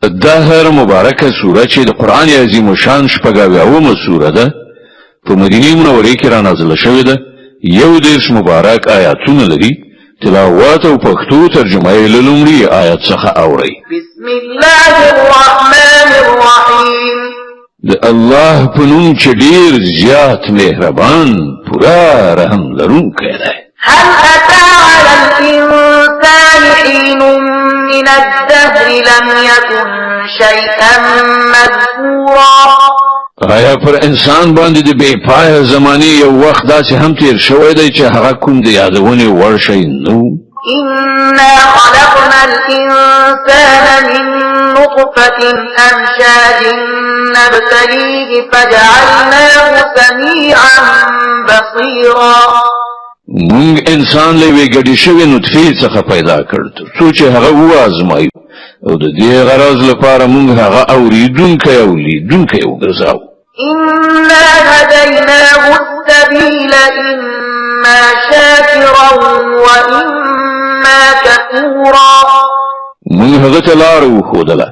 دا هر مبارکه سوره چې د قران عظیم شان شپږاویمه سوره ده په مدینه منوره کې را نازله شوې ده. یو دیرش مبارک آیاتونه لري. تلاوت او پښتو ترجمه یې له لومړي آیت څخه اورئ. بسم الله الرحمن الرحیم. د الله په نوم چې ډیر زیات مهربان پورا رحم لرونکی دی. هل أتى على الإنسان حين من الدهر لم يكن شيئا مذكورا. آیا پر انسان باندې د بے پایه زمانه یو وخت داسې هم تیر شوی دی چې هغه کوم د یادونې وړ شی نو؟ إنا خلقنا الإنسان من نطفة أمشاج نبتليه فجعلناه سميعا بصيرا. مونږ انسان له وی ګډي شوی نطفه څخه پیدا کړ څو چې هغه وازمایو او د دې غرض لپاره مونږ هغه اوریدونکی او لیدونکی وګرځاو. إنا هديناه السبيل إما شاكرا وإما كفورا. مونږ هغه ته لار وښودله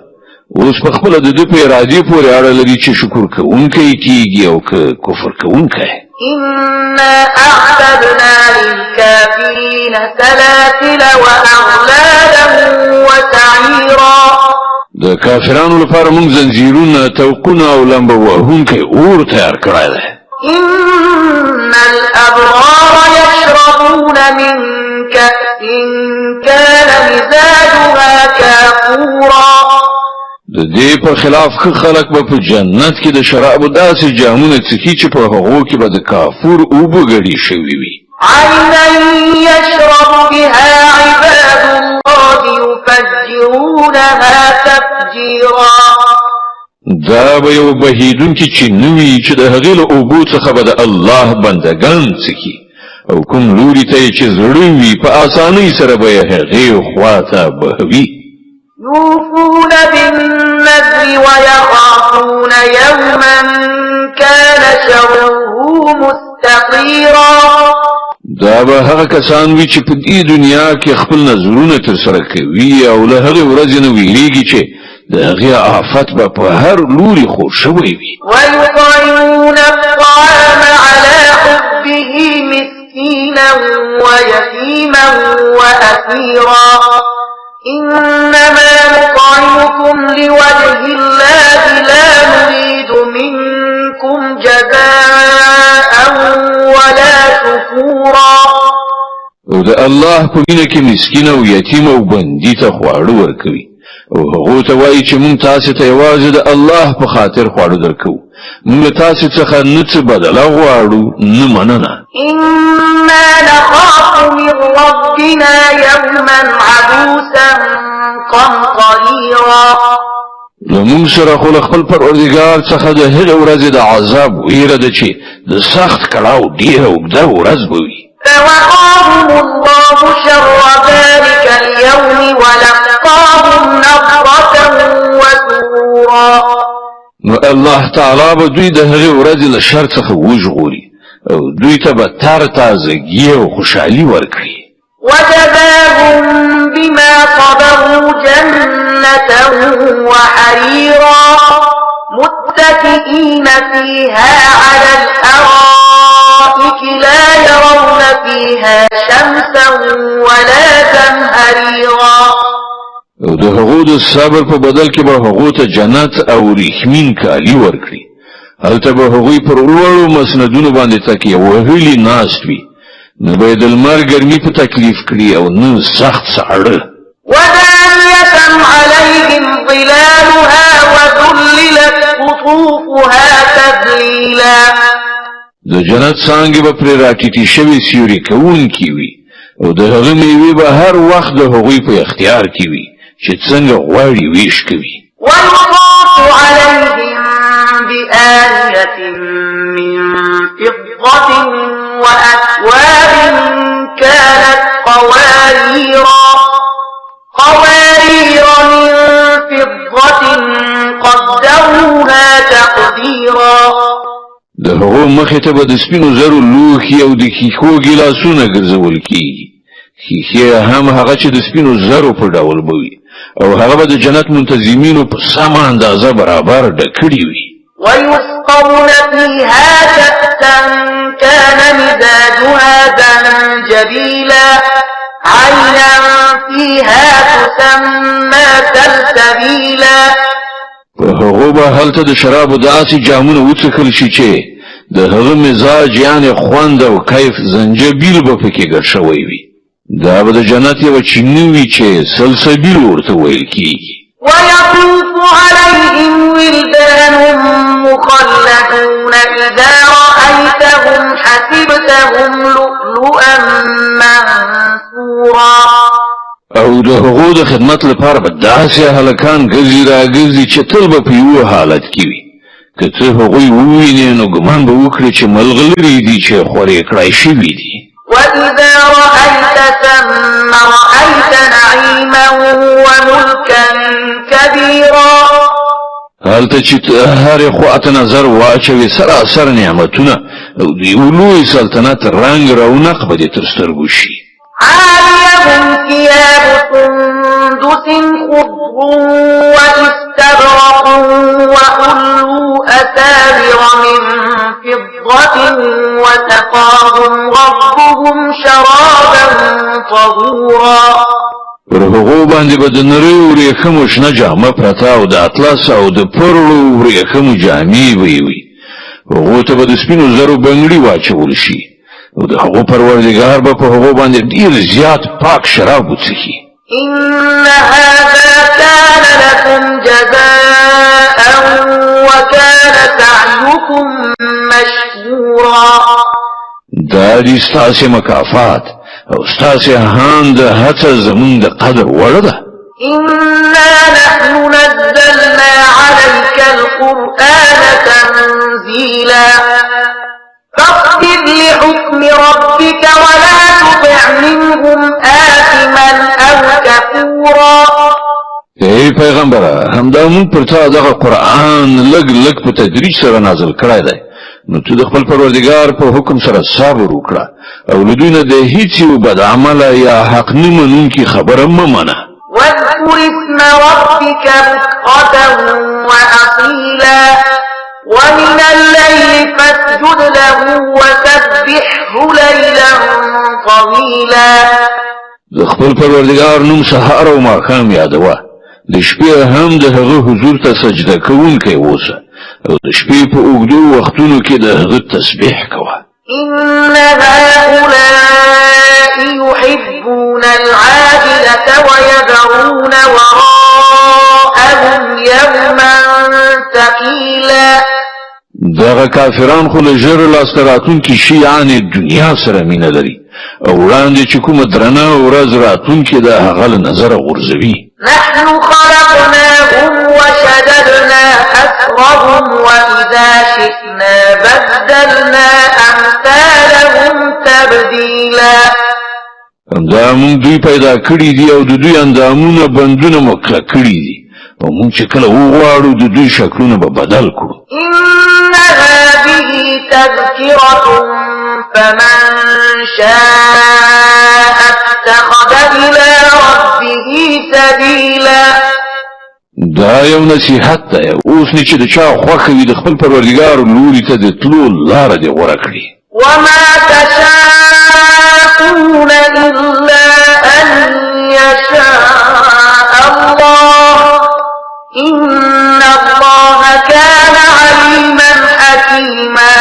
اوس په خپل د دې په ارادې پورې اړه لري چې شکر کوونکی کیږي او کفر کوونکی. إنا أعتدنا للكافرين سلاسل وأغلالا وسعيرا. د کافرانو لپاره موږ زنجیرونه توقونه او لمبه وهونکی اور تیار کړی دی. إن الأبرار يشربون من كأس كان مزاجها كافورا. د دې په خلاف خلک به په جنت کې د شرابو داسې جامونه څښي چې په هغو کې به د کافور اوبه ګډې شوي وي. عينا يشرب بها عباد الله يفجرونها تفجيرا. دا به یو بهیدونکي چې نوي چې د هغې له اوبو څخه به د الله بندګان څښي او کوم لوري ته چې زړه وي په اسانۍ سره به یې هغې خوا ته بهوي. يوفون بالنذر ويخافون يوما كان شره مستطيرا. دا به هغه کسان وي چې په دې دنیا کې خپل نظرونه ترسره کوي او له هغې ورځې نه ویریږي چې د هغې آفت به په هر لوري خور شوی وي. ويطعمون الطعام على حبه مسكينا ويتيما وأسيرا. إنما نطعمكم لوجه الله لا نريد منكم جزاء ولا شكورا. او د الله په مینه کې مسکین او یتیم او بندي ته خواړه ورکوي او هغه ته وایي چې مونږ تاسو ته یوازې د الله په خاطر خواړه درکو. مونږ تاسو څخه نه څه بدله غواړو نه مننه. إنا نخاف من ربنا يوما عبوسا قمطريرا. لمونږ سره خو خپل پروردګار څخه د هغې ورځې د عذاب ویره ده چې د سخت کړاو ډیره اوږده ورځ به وي. فوقاهم الله شر ذلك اليوم ولقاهم نضرة وسرورا. نو الله تعالی به دوی د هغې ورځې له شر څخه وژغوري او دوی ته به تر تازګي او خوشحالي ورکړي. وجزاهم بما صبروا جنة وحريرا متكئين فيها على الأرائك لا يرون فيها شمسا ولا زمهريرا. او د هغو د صبر په بدل کې به هغو ته جنت او ریښمین کالي ورکړي. هلته به هغوی پر لوړو مسندونو باندې تکیه وهلي ناست وي. نه به د لمر ګرمي په تکلیف کړي او نه سخت ساړه. ودانية عليهم ظلالها وذللت قطوفها تذليلا. د جنت څانګې به پرې راټیټې شوې سیوري کوونکي وي او د هغه میوې به هر وخت د هغوی په اختیار کې وي چې څنګه غواړي ویش کوي. ويطاف عليهم بآنية من فضة وأكواب كانت قواريرا من فضة قدروها تقديرا. د هغو مخې ته به د سپینو زرو لوښي او د ښیښو ګیلاسونه ګرځول کیږي. ښیښې هم هغه چې د سپینو زرو په ډول به وي او هغه به د جنت منتظمینو په سمه اندازه برابر ډکړي وي. ويسقون فيها كأسا كان مزاجها زنجبيلا عينا فيها تسمى سلسبيلا. په هغه به هلته د شرابو داسې جامونه وڅښل شي چې د هغه مزاج یعنی خوند او کیف زنجبیل به پکې ګډ شوی وي. دا به د جنت یو چینی وي چې سلسبیل ورته ویل کیږي. ويطوف عليهم ولدان مخلدون إذا رأيتهم حسبتهم لؤلؤا منثورا. او د هغو د خدمت لپاره به داسې هلکان ګرځي راګرځي چې تل به په یو حالت کې وي. که ته هغوی ووینې نو ګمان به وکړې چې ملغلرې دي چې خورې کړای شوي دي. وإذا رأيت ثم رأيت نعيما وملكا كبيرا. هلته چې هر خواته نظر واچوي سراسر نعمتونه او د یو لوی سلطنت رنګ رونق به دې تر سترګو شي. عاليهم ثياب سندس خضر واستبرق وحلوا أساور من فضة وسقاهم ربهم شرابا طهورا. پر هغو باندې به د نریو ورېښمو شنه جامه پرته او د اطلس او د پرلو ورېښمو جامې به وي. هغو ته به د سپینو زرو بنګړي واچول شي او د هغو پروردګار به په هغو باندې ډېر زیات پاک شراب وڅښي. إن هذا كان لكم جزاء وكان سعيكم مشكورا. دا دې ستاسې مکافات او ستاسې هان د هڅه زموږ د قدر وړ ده. إنا نحن نزلنا عليك القرآن تنزيلا فاصبر لحكم ربك ولا تطع منهم آثما أو كفورا. ای پیغمبره همدا موږ پر تا دغه قرآن لږ لږ په تدریج سره نازل کړی دی نو ته د خپل پروردګار په حکم سره صبر وکړه او له دوی نه د هیڅ یو بد عمله یا حق نه منونکي خبره مه منه. واذكر اسم ربك بكرة وأصيلا ومن الليل فاسجد له وسبحه ليلا طويلا. د خپل پروردګار نوم سهار او ماښام یادوه. د شپې هم د هغه حضور ته سجده کوونکی اوسه او د شپې په اوږدو وختونو کې د هغه تسبیح کوه. إن هؤلاء يحبون العاجلة ويذرون وراءهم يوما ثقيلا. دغه کافران خو له ژر لاسته راتونکي شیعان دنیا سره مینه لري او وړاندې چې کومه درنه ورځ راتونکې ده هغه له نظره غورځوي. نحن خلقناهم وشددنا أسرهم وإذا شئنا بدلنا أمثالهم تبديلا. همدا موږ دوی پیدا کړي دي او د دوی اندامونه بندونه مو کړي دي او موږ چې کله وغواړو د دوی شکلونه به بدل کړو. إن هذه تذكرة فمن شاء اتخذ إلى ربه سبيلا. دا یو نصیحت ده اوس نه چې د چا خوښه وي د خپل پروردګار لوري ته د تلو لاره دې غوره کړي. وما تشاءون إلا أن يشاء الله إن الله كان عليما حكيما.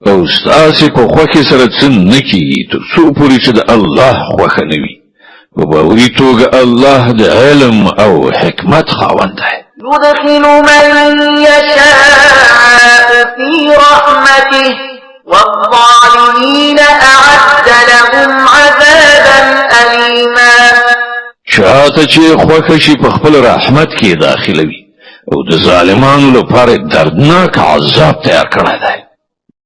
او ستاسې په خوښې سره څه نه کېږي تر څو پورې چې د الله خوښه نه وي. په باوري توګه الله د علم او حکمت خاوند دی. يدخل من يشاء في رحمته والظالمين أعد لهم عذابا أليما. چاته چې خوښه شي په خپل رحمت کې داخلوي او د ظالمانو لپاره دردناک عذاب تیار کړی دی.